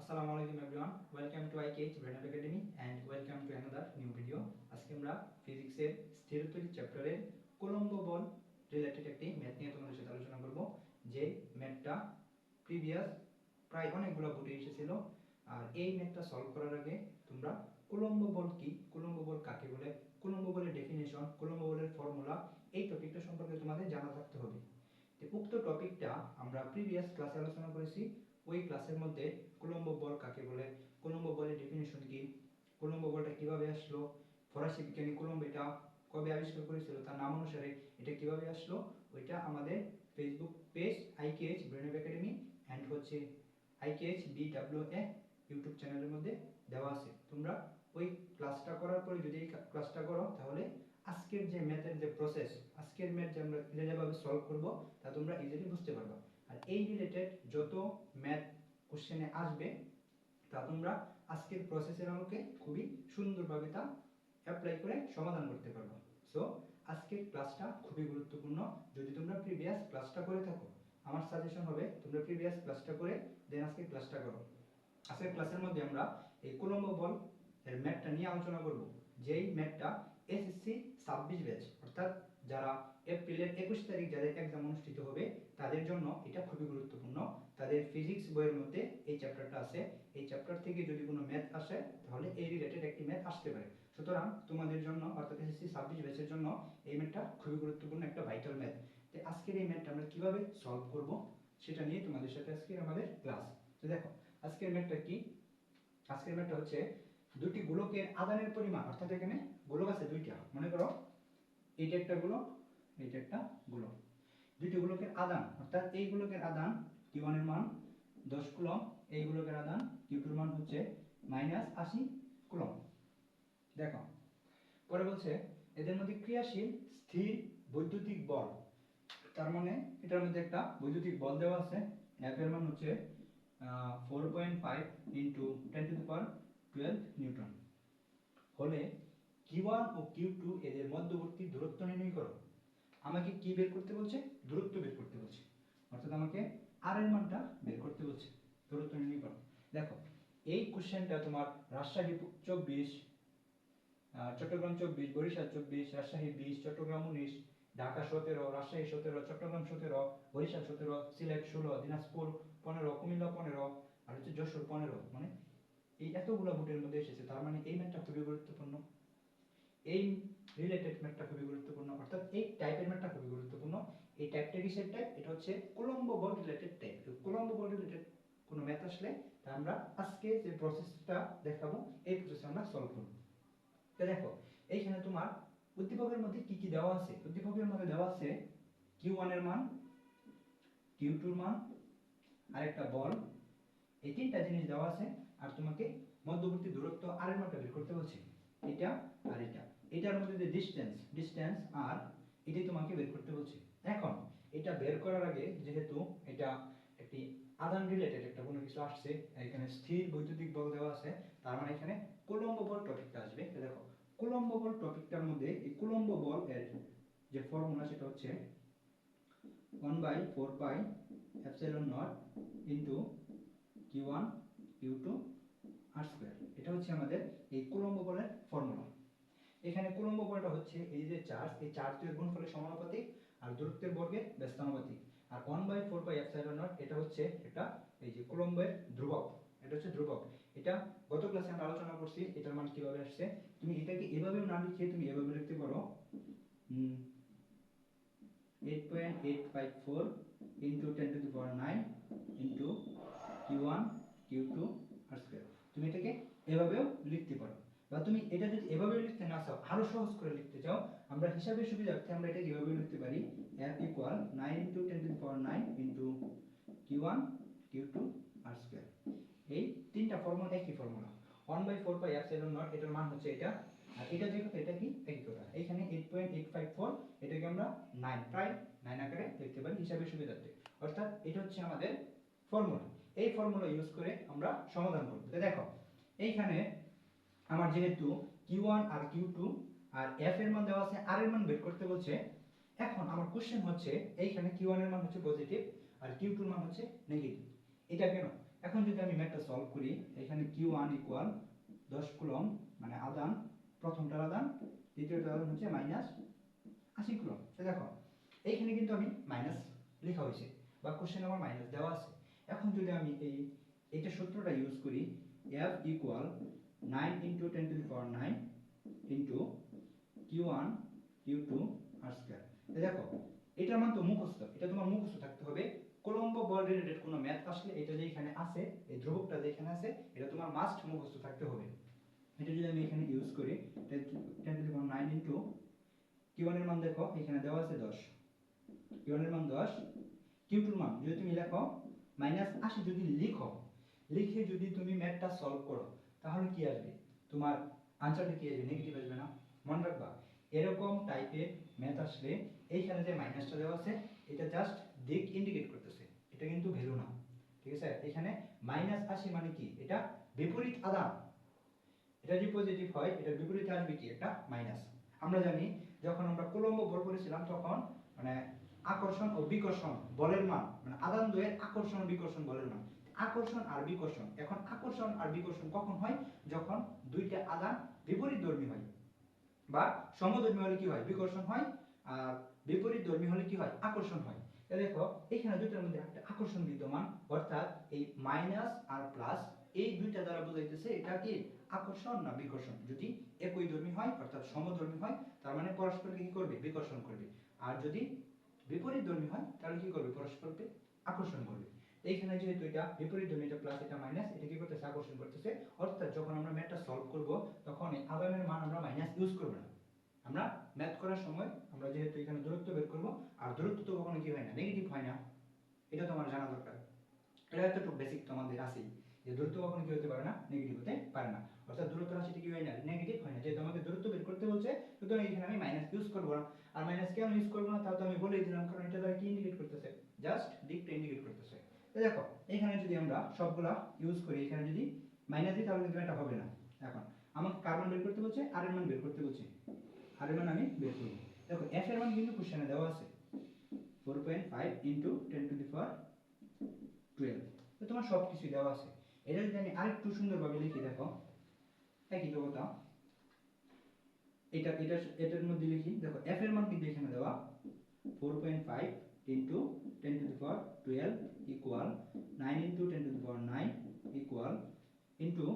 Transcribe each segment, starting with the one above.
আসসালামু আলাইকুম everyone, welcome to IKH Brainup Academy and welcome to another new video. আজকে আমরা ফিজিক্সের স্থিরতরী চ্যাপ্টারের কুলম্ব বল রিলেটেড একটি ম্যাথ নিয়ে তোমাদের সাথে আলোচনা করব। যে ম্যাথটা প্রিভিয়াস প্রায় অনেকগুলো বুটে এসেছিল, আর এই ম্যাথটা সলভ করার আগে তোমরা কুলম্ব বল কি, কুলম্ব বল কাকে বলে, কুলম্ব বলের ডেফিনেশন, কুলম্ব বলের ফর্মুলা, এই টপিকটা সম্পর্কে তোমাদের জানা থাকতে হবে। উক্ত টপিকটা আমরা প্রিভিয়াস ক্লাসে আলোচনা করেছি। ওই ক্লাসের মধ্যে কুলম্ব বল কাকে বলে, কুলম্ব বলের ডেফিনেশন কি, কুলম্ব বলটা কিভাবে আসলো, ফরাসি বিজ্ঞানী কুলম্ব এটা কবে আবিষ্কার করেছিল, তার নাম অনুসারে এটা কিভাবে আসলো, ওইটা আমাদের Facebook page IKH Brainup Academy and হচ্ছে IKH BWA ইউটিউব চ্যানেলের মধ্যে দেওয়া আছে। তোমরা ওই ক্লাসটা করার পরে যদি এই ক্লাসটা করো, তাহলে আজকের যে ম্যাথের যে প্রসেস, আজকের ম্যাথ যে আমরা যেভাবে সলভ করব, তা তোমরা ইজিলি বুঝতে পারবে। আর এই রিলেটেড যত ম্যাথ কোশ্চেনে আসবে, তা তোমরা আজকের প্রসেসের আলোকে খুবই সুন্দরভাবে তা অ্যাপ্লাই করে সমাধান করতে পারবে। সো আজকের ক্লাসটা খুবই গুরুত্বপূর্ণ। যদি তোমরা প্রিভিয়াস ক্লাসটা করে থাকো, আমার সাজেশন হবে তোমরা প্রিভিয়াস ক্লাসটা করে দেন আজকে ক্লাসটা করো। আজকের ক্লাসের মধ্যে আমরা এই কুলম্ব বল এর ম্যাথটা নিয়ে আলোচনা করব। যেই ম্যাথটা এসএসসি 26 ব্যাচ, অর্থাৎ যারা এপ্রিলের 21 তারিখ যাদের এক্সাম অনুষ্ঠিত হবে, তাদের জন্য এটা খুবই গুরুত্বপূর্ণ। তাদের ফিজিক্স বইয়ের মধ্যে এই চ্যাপ্টারটা আছে। এই চ্যাপ্টার থেকে যদি কোনো ম্যাথ আসে, তাহলে এই রিলেটেড একটি ম্যাথ আসতে পারে। সুতরাং তোমাদের জন্য, অর্থাৎ এসএসসি 26 ব্যাচের জন্য এই ম্যাথটা খুবই গুরুত্বপূর্ণ একটা ভাইটাল ম্যাথ। তো আজকের এই ম্যাথটা আমরা কিভাবে সলভ করব, সেটা নিয়ে তোমাদের সাথে আজকে আমাদের ক্লাস। তো দেখো আজকের ম্যাথটা কি। আজকের ম্যাথটা হচ্ছে দুটি গোলকের আধানের পরিমাণ, অর্থাৎ এখানে গোলক আছে দুইটা, মনে করো এইটা একটা গোলক, এইটা একটা গোলক। দুটি গোলকের আধান, অর্থাৎ এই গোলকের আধান Q1 এর মান 10 কুলম্ব, এই গোলকের আধান Q2 এর মান হচ্ছে -80 কুলম্ব। দেখো পরে বলছে এদের মধ্যে ক্রিয়াশীল স্থির বৈদ্যুতিক বল, তার মানে এটার মধ্যে একটা বৈদ্যুতিক বল দেওয়া আছে। F এর মান হচ্ছে 4.5 × 10⁻12 নিউটন হলে Q1 ও Q2 এদের মধ্যবর্তী দূরত্ব নির্ণয় করো। আমাকে কি বের করতে বলছে? দূরত্ব বের করতে বলছে, অর্থাৎ আমাকে r এর মানটা বের করতে বলছে, দূরত্ব নির্ণয় করো। দেখো এই কোশ্চেনটা তোমার রাজশাহী 24, চট্টগ্রাম 24, বরিশাল 24, রাজশাহী 20, চট্টগ্রাম 19, ঢাকা 17, রাজশাহী 17, চট্টগ্রাম 17, বরিশাল 17, সিলেট 16, দিনাজপুর 15, কুমিল্লা 15 আর হচ্ছে যশোর 15, মানে এই এতগুলো বুটের মধ্যে এসেছে। তার মানে এই ম্যাথটা খুবই গুরুত্বপূর্ণ, এই রিলেটেড ম্যাথটা খুবই গুরুত্বপূর্ণ, অর্থাৎ এই টাইপের ম্যাথটা খুবই গুরুত্বপূর্ণ। এই টাইপটা কিসের টাইপ? এটা হচ্ছে কুলম্ব বল রিলেটেড টাইপ। কুলম্ব বল রিলেটেড কোনো ম্যাথ আসলে তা আমরা আজকে যে প্রসেসটা দেখাবো, এই প্রসেসে আমরা সলভ করব। তো দেখো এইখানে তোমার উদ্দীপকের মধ্যে কি কি দেওয়া আছে। উদ্দীপকের মধ্যে দেওয়া আছে Q1 এর মান, Q2 এর মান, আর একটা বল, এই তিনটা জিনিস দেওয়া আছে। আর তোমাকে মধ্যবর্তী দূরত্ব r এর মানটা বের করতে বলছে, এটা আর এটা। এটার মধ্যে যে ডিসটেন্স আর এটাই তোমাকে বের করতে বলছে। এখন এটা বের করার আগে, যেহেতু এটা একটি আধান রিলেটেড একটা কোনো কিছু আসছে, এখানে স্থির বৈদ্যুতিক বল দেওয়া আছে, তার মানে এখানে কুলম্ব বল টপিকটা আসবে। দেখো কুলম্ব বল টপিকটার মধ্যে এই কুলম্ব বল এর যে ফর্মুলা, সেটা হচ্ছে 1/4πε0 ইনটু Q1 Q2 r²। এটা হচ্ছে আমাদের এই কুলম্ব বলের ফর্মুলা। এখানে কুলম্ব বলটা হচ্ছে এই যে চার্জ, এই চার্জের গুণফলের সমানুপাতিক আর দূরত্বের বর্গের ব্যস্তানুপাতিক। আর 1/4πε0 এটা হচ্ছে একটা এই যে কুলম্বের ধ্রুবক, এটা হচ্ছে ধ্রুবক। এটা গত ক্লাসে আমরা আলোচনা করছি এটার মান কিভাবে আসছে। তুমি এটাকে এভাবেও না লিখে তুমি এভাবে লিখতে পারো 8.854 × 10⁹ Q1 Q2 r²। তুমি এটাকে এভাবেও লিখতে পারো, বা তুমি এটা যদি এভাবেও লিখতে না চাও, আরো সহজ করে লিখতে চাও, আমরা হিসাবের সুবিধার্থে আমরা এটা এভাবেও লিখতে পারি, F = 9 × 10⁹ Q1 Q2 r²। এই তিনটা ফর্মুলা একই ফর্মুলা। 1/4πε0 এটার মান হচ্ছে এটা, আর এটা যে কথা এটা কি একই কথা। এইখানে 8.854 এটাকে আমরা 9 প্রায় 9 আকারে লিখতে পারি হিসাবের সুবিধার্থে, অর্থাৎ এটা হচ্ছে আমাদের ফর্মুলা। এই ফর্মুলা ইউজ করে আমরা সমাধান করব। তো দেখো এইখানে আমার যেহেতু Q1 আর Q2 আর F এর মান দেওয়া আছে, R এর মান বের করতে বলছে। এখন আমার কোশ্চেন হচ্ছে এইখানে Q1 এর মান হচ্ছে পজিটিভ আর Q2 এর মান হচ্ছে নেগেটিভ। এটা কেন? এখন যদি আমি ম্যাথটা সলভ করি, এখানে Q1 ইকুয়াল 10 কুলম্ব মানে আদান, প্রথমটার আদান, দ্বিতীয়টার আদান হচ্ছে -80 কুলম্ব। তো দেখো এইখানে কিন্তু আমি মাইনাস লেখা হয়েছে বা কোশ্চেন আমার মাইনাস দেওয়া আছে। এখন যদি আমি এইটা সূত্রটা ইউজ করি, F equal 9 × 10⁹ into Q1 Q2 আর স্কয়ার। দেখো এটার মান তো মুখস্থ, এটা তোমার মুখস্থ থাকতে হবে। কোলম্ব বল রিলেটেড কোনো ম্যাথ আসলে এটা যে এখানে আছে, এই ধ্রুবকটা যে এখানে আছে, এটা তোমার মাস্ট মুখস্থ থাকতে হবে। এটা যদি আমি এখানে ইউজ করি 10⁹ ইন্টু Q1 এর মান দেখো এখানে দেওয়া আছে 10, Q1 এর মান 10, Q2 এর মান যদি তুমি লেখো -80, যদি লিখে যদি তুমি ম্যাথটা সলভ করো তাহলে কি আসবে, তোমার আনসারটা কি আসবে, নেগেটিভ আসবে না। মনে রাখবা এরকম টাইপের ম্যাথ আসলে এইখানে যে মাইনাসটা দেওয়া আছে এটা জাস্ট দিক ইন্ডিকেট করতেছে, এটা কিন্তু ভ্যালু না। ঠিক আছে, এখানে -80 মানে কি, এটা বিপরীত আদান, এটা যদি পজিটিভ হয় এটা বিপরীতে আসবে কি, একটা মাইনাস। আমরা জানি যখন আমরা কোলম্ব বল করেছিলাম তখন মানে আকর্ষণ ও বিকর্ষণ বলের মান, মানে আদান দ্বয়ের আকর্ষণ ও বিকর্ষণ বলের মান, আকর্ষণ আর বিকর্ষণ। এখন আকর্ষণ আর বিকর্ষণ কখন হয়, যখন দুইটা আদান বিপরীতধর্মী হয়, বা সমধর্মী হলে কি হয়, বিকর্ষণ হয়, আর বিপরীতধর্মী হলে কি হয়, আকর্ষণ হয়। দেখো এখানে দুইটার মধ্যে একটা আকর্ষণ বিদ্যমান, অর্থাৎ এই মাইনাস আর প্লাস এই দুইটা দ্বারা বোঝাইতেছে এটা কি আকর্ষণ না বিকর্ষণ। যদি একই ধর্মী হয় অর্থাৎ সমধর্মী হয় তার মানে পরস্পরকে কি করবে, বিকর্ষণ করবে। আর যদি বিপরীতধর্মী হয় তাহলে কি করবে, পরস্পরকে আকর্ষণ করবে। এইখানে যেহেতু এটা বিপরীতধর্মী, এটা প্লাস এটা মাইনাস, এটা কি করতেছে, আকর্ষণ করতেছে। অর্থাৎ যখন আমরা ম্যাথটা সলভ করব তখন এই আদানের মান আমরা মাইনাস ইউজ করব না। আমরা ম্যাথ করার সময় আমরা যেহেতু এখানে দূরত্ব বের করব, আর দূরত্ব তো কখনো কি হয় না, নেগেটিভ হয় না, এটা তোমার জানা দরকার। এটা এতটুকু বেসিক তোমাদের আছেই যে দূরত্ব কখনো কি হতে পারে না, নেগেটিভ হতে পারে না। অর্থাৎ দূরত্ব রাশিটি কি হয় না, নেগেটিভ হয় না। যেহেতু আমাকে দূরত্ব বের করতে বলছে সুতরাং এখানে আমি মাইনাস ইউজ করব না। আর মাইনাস কেন ইউজ করব না তা তো আমি বলেই দিলাম, কারণ এটা দ্বারা কি ইন্ডিকেট করতেছে, জাস্ট দিকটা ইন্ডিকেট করতেছে। তো দেখো এখানে যদি আমরা সবগুলা ইউজ করি, এখানে যদি মাইনাস দিই তাহলে কিন্তু এটা হবে না। এখন আমাকে কার মান বের করতে বলছে, আর এর মান বের করতে বলছে, আর এর মান আমি বের করব। দেখো f এর মান কিন্তু কোশ্চেনে দেওয়া আছে 4.5 × 10⁻12। তো তোমার সব কিছু দেওয়া আছে। এটা যদি আমি আরেকটু সুন্দরভাবে লিখি, দেখো একই তো কথা, এটার মধ্যে লিখি। দেখো f এর মান কিন্তু এখানে দেওয়া 4.5 × 10⁻12 ইকুয়াল 9 × 10⁻9 ইকুয়াল ইনটু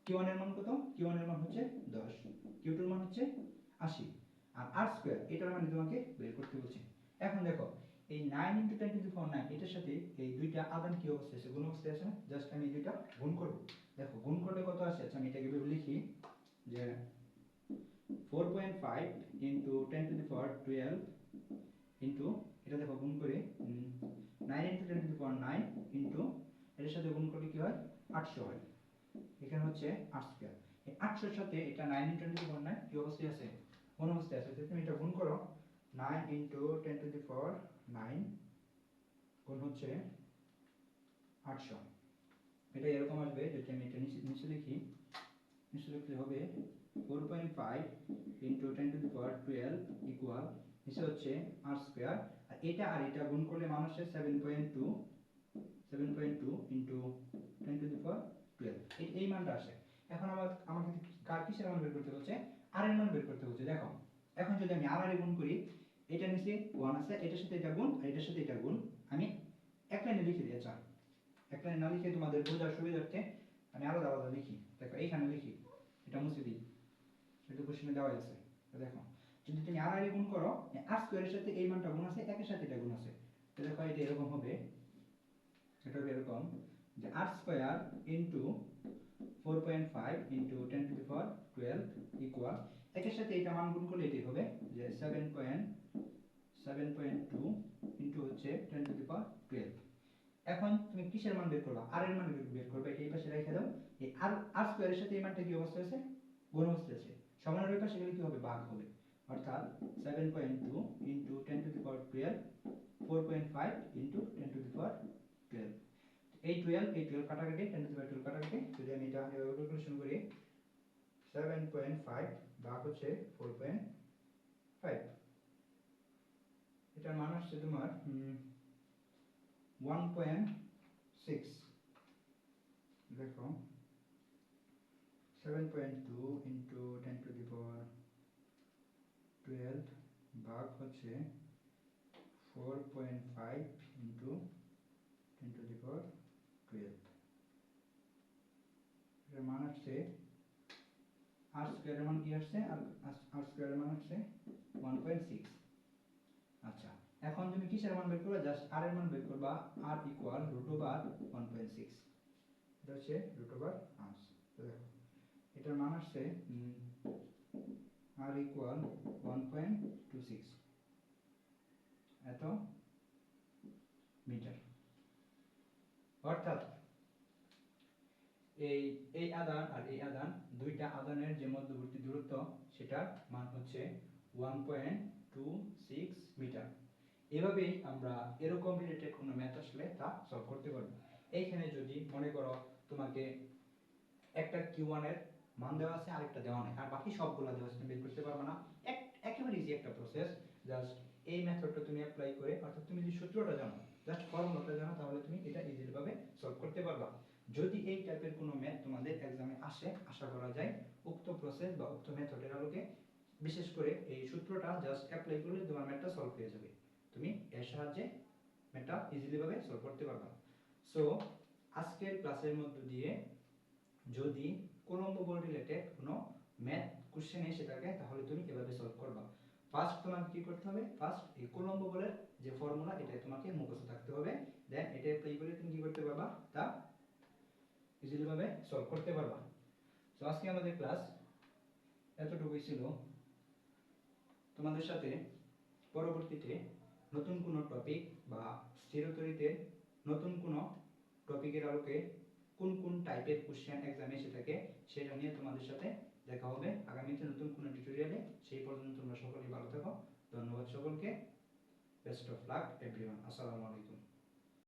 Q1 এর মান কত, Q1 এর মান হচ্ছে 10, Q2 এর মান হচ্ছে 80, আর r স্কয়ার এটার মানে তোমাকে বের করতে বলছি। এখন দেখো এই 9 × 10⁻9 এটার সাথে এই দুইটা আদান কি অবস্থায় আছে, গুণ অবস্থায় আছে না। জাস্ট আমি দুইটা গুণ করব। দেখো গুণ করলে কত আসে, আচ্ছা আমি এটাকে ভেবে লিখি যে 4.5 × 10⁻12 ইনটু এটা দেখো গুণ করে 9 × 10⁻9 ইনটু এর সাথে গুণ করলে কি হয়, 800 হয়। এখানে হচ্ছে r স্কয়ার। এই 800 এর সাথে এটা 9 × 10⁻9 কি অবস্থায় আছে, কোন অবস্থায় আছে। তুমি এটা গুণ করো, 9 × 10⁻9 গুণ হচ্ছে 800, এটা এরকম আসবে। যদি আমি এটা নিচে লিখি, নিচে লিখলে হবে 4.5 × 10⁻12 ইকুয়াল নিচে হচ্ছে r স্কয়ার, আর এটা গুণ করলে মান আসে 7.2 × 10⁻12 এই মানটা আসে। এখন আমাকে কার কিসের মান বের করতে বলছে, r এর মান বের করতে বলছে। দেখো এখন যদি আমি r এর গুণ করি, এটা নিচে 1 আছে, এটার সাথে এটা গুণ আর এটার সাথে এটা গুণ, আমি এক লাইনে লিখে দিই। আচ্ছা এক লাইনে না লিখে তোমাদের বোঝার সুবিধার্থে আমি আলাদা আলাদা লিখি। দেখো এইখানে লিখি, এটা মুছে দিই, এটা কোশ্চেনে দেওয়া আছে। তো দেখো যদি তুমি r এর গুণ করো, r স্কয়ারের সাথে এই মানটা গুণ আছে, একের সাথে এটা গুণ আছে, তো দেখো এটা এরকম হবে, এটা হবে এরকম যে r স্কয়ার ইনটু 4.5 × 10⁻12 ইকুয়াল একের সাথে এটা মান গুণ করলে এটাই হবে যে 7.2 ইনটু হচ্ছে 10⁻12। এখন তুমি কিসের মান বের করবা, r এর মান বের করবে। এটা এই পাশে রেখে দাও। এই r স্কয়ারের সাথে এই মানটা কি অবস্থায় আছে, গুণ অবস্থায় আছে। সমানের ওই পাশে গেলে কি হবে, ভাগ হবে। অর্থাৎ 7.2 × 10⁻12 4.5 × 10⁻12। এই 12 কাটাকাটি, 10⁻12 কাটাকাটি, যদি আমি এটা ক্যালকুলেশন করি 7.5 ভাগ হচ্ছে 4.5, এটার মান আসছে তোমার 1.6। 7.2 ইন্টু 10^12 ভাগ হচ্ছে 4.5 ইন্টু 10^12। এর মান আসছে r স্কয়ারের মান কি আসছে, r স্কয়ারের মান আসছে 1.6। আচ্ছা, এখন তুমি কিসের মান বের করবে, জাস্ট r এর মান বের করবা। r ইকুয়াল √1.6, এটা হচ্ছে √r। তো দেখো এটার মান আসছে r ইকুয়াল 1.26 এত মিটার। অর্থাৎ এই এই আধান আর এই আধান, দুইটা আধানের যে মধ্যবর্তী দূরত্ব সেটার মান হচ্ছে 1.26 মিটার। এভাবেই আমরা এরকম রিলেটেড কোনো ম্যাথ আসলে তা সলভ করতে পারবো। এইখানে যদি মনে করো তোমাকে একটা Q1 এর মান দেওয়া আছে, আরেকটা দেওয়া নেই, আর বাকি সবগুলো দেওয়া আছে, তুমি বের করতে পারবে না। একেবারে ইজি একটা প্রসেস। জাস্ট এই মেথডটা তুমি অ্যাপ্লাই করে, অর্থাৎ তুমি যদি সূত্রটা জানো, জাস্ট ফর্মুলাটা জানো, তাহলে তুমি এটা ইজিলি ভাবে সলভ করতে পারবা। যদি এই টাইপের কোনো ম্যাথ তোমাদের এক্সামে আসে, আশা করা যায় উক্ত প্রসেস বা উক্ত মেথডের আলোকে, বিশেষ করে এই সূত্রটা জাস্ট অ্যাপ্লাই করলে তোমার ম্যাথটা সলভ হয়ে যাবে। তুমি এর সাহায্যে ম্যাথটা ইজিলি ভাবে সলভ করতে পারবা। সো আজকের ক্লাসের মধ্য দিয়ে যদি কোলম্বো বল রিলেটেড কোনো ম্যাথ কোশ্চেন এসে থাকে, তাহলে তুমি এভাবে সলভ করবা। ফার্স্ট তোমাকে কি করতে হবে, ফার্স্ট এই কোলম্বো বলের যে ফর্মুলা, এটা তোমাকে মুখস্থ থাকতে হবে। দেন এটা অ্যাপ্লাই করে তুমি কি করতে পারবা, তা ইজিলি ভাবে সলভ করতে পারবা। তো আজকে আমাদের ক্লাস এতটুকুই ছিল। তোমাদের সাথে পরবর্তীতে নতুন কোনো টপিক বা স্থিরতরিতে নতুন কোনো টপিকের আলোকে কোন কোন টাইপের কোশ্চেন এক্সামে এসে থাকে সেটা নিয়ে তোমাদের সাথে দেখা হবে আগামীতে নতুন কোনো টিউটোরিয়ালে। সেই পর্যন্ত তোমরা সকলেই ভালো থাকো। ধন্যবাদ সকলকে। Best of luck everyone. আসসালামু আলাইকুম।